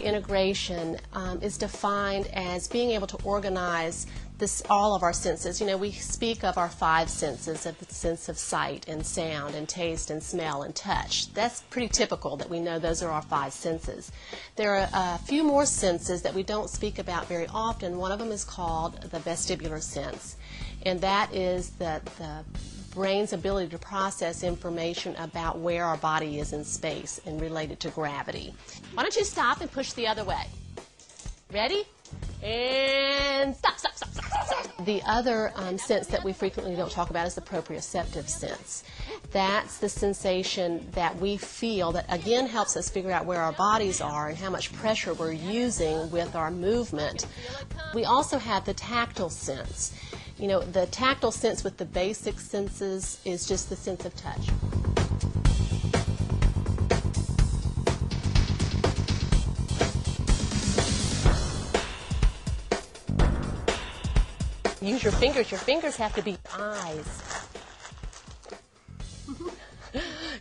sensory integration is defined as being able to organize all of our senses. You know, we speak of our five senses, of the sense of sight and sound and taste and smell and touch. That's pretty typical that we know those are our five senses. There are a few more senses that we don't speak about very often. One of them is called the vestibular sense, and that is the brain's ability to process information about where our body is in space and related to gravity. Why don't you stop and push the other way? Ready? And stop, stop, stop, stop, stop. The other sense that we frequently don't talk about is the proprioceptive sense. That's the sensation that we feel that, again, helps us figure out where our bodies are and how much pressure we're using with our movement. We also have the tactile sense. You know, the tactile sense with the basic senses is just the sense of touch. Use your fingers. Your fingers have to be eyes.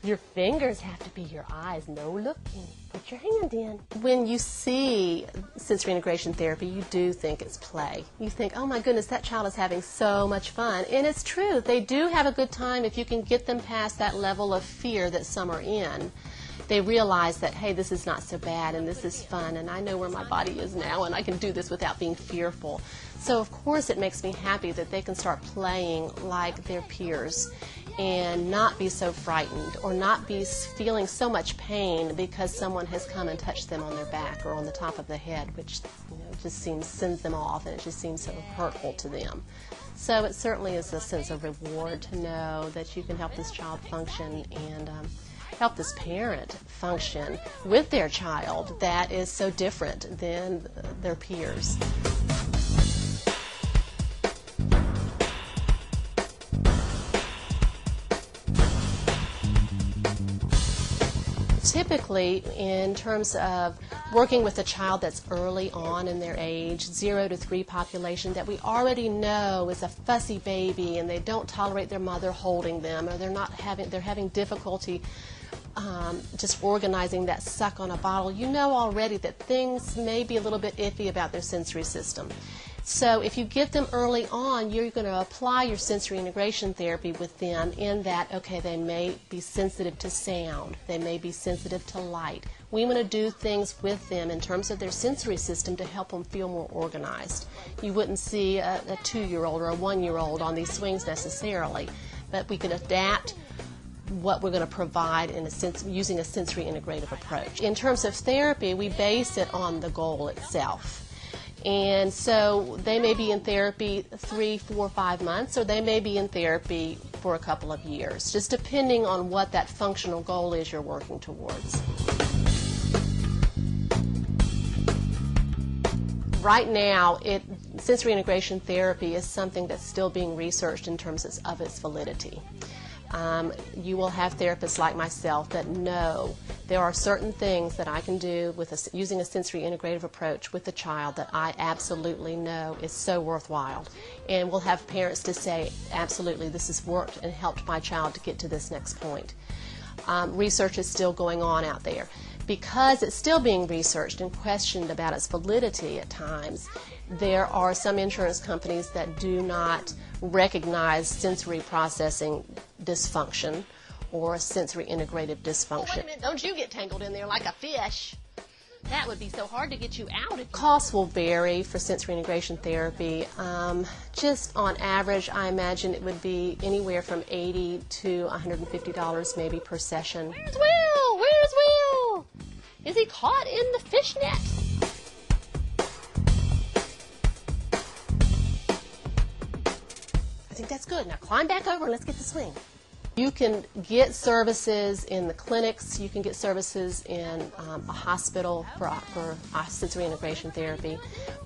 Your fingers have to be your eyes. No looking. Put your hand in. When you see sensory integration therapy, you do think it's play. You think, oh my goodness, that child is having so much fun. And it's true. They do have a good time if you can get them past that level of fear that some are in. They realize that, hey, this is not so bad and this is fun and I know where my body is now and I can do this without being fearful. So of course it makes me happy that they can start playing like their peers and not be so frightened or not be feeling so much pain because someone has come and touched them on their back or on the top of the head, which, you know, just sends them off, and it just seems so hurtful to them. So it certainly is a sense of reward to know that you can help this child function and help this parent function with their child that is so different than their peers. Typically, in terms of working with a child that's early on in their age, 0 to 3 population that we already know is a fussy baby and they don't tolerate their mother holding them, or they're having difficulty just organizing that suck on a bottle, you know already that things may be a little bit iffy about their sensory system. So if you get them early on, you're going to apply your sensory integration therapy with them in that, okay, they may be sensitive to sound, they may be sensitive to light. We want to do things with them in terms of their sensory system to help them feel more organized. You wouldn't see a 2-year-old or a 1-year-old on these swings necessarily, but we can adapt what we're going to provide in a sense using a sensory integrative approach. In terms of therapy, we base it on the goal itself. And so they may be in therapy 3, 4, 5 months, or they may be in therapy for a couple of years, just depending on what that functional goal is you're working towards. Right now, sensory integration therapy is something that's still being researched in terms of its validity. You will have therapists like myself that know there are certain things that I can do with using a sensory integrative approach with the child that I absolutely know is so worthwhile. And we'll have parents to say, absolutely, this has worked and helped my child to get to this next point. Research is still going on out there. Because it's still being researched and questioned about its validity at times, there are some insurance companies that do not recognize sensory processing dysfunction or sensory integrative dysfunction. Oh, wait a minute, don't you get tangled in there like a fish. That would be so hard to get you out. Costs will vary for sensory integration therapy. Just on average, I imagine it would be anywhere from $80 to $150 maybe per session. Where's Will? Where's Will? Is he caught in the fish net? I think that's good. Now climb back over and let's get the swing. You can get services in the clinics. You can get services in a hospital for sensory integration therapy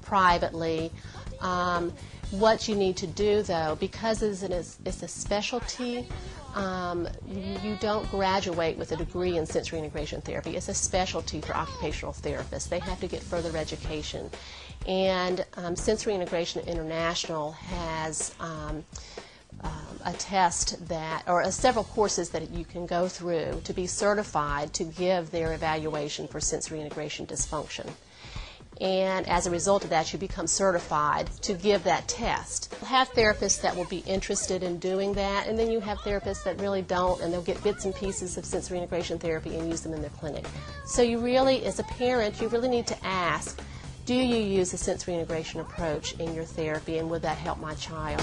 privately. What you need to do, though, because it's a specialty, you don't graduate with a degree in sensory integration therapy. It's a specialty for occupational therapists. They have to get further education. And Sensory Integration International has a test that, or several courses that you can go through to be certified to give their evaluation for sensory integration dysfunction. And as a result of that, you become certified to give that test. You'll have therapists that will be interested in doing that, and then you have therapists that really don't, and they'll get bits and pieces of sensory integration therapy and use them in their clinic. So you really, as a parent, you really need to ask, do you use a sensory integration approach in your therapy, and would that help my child?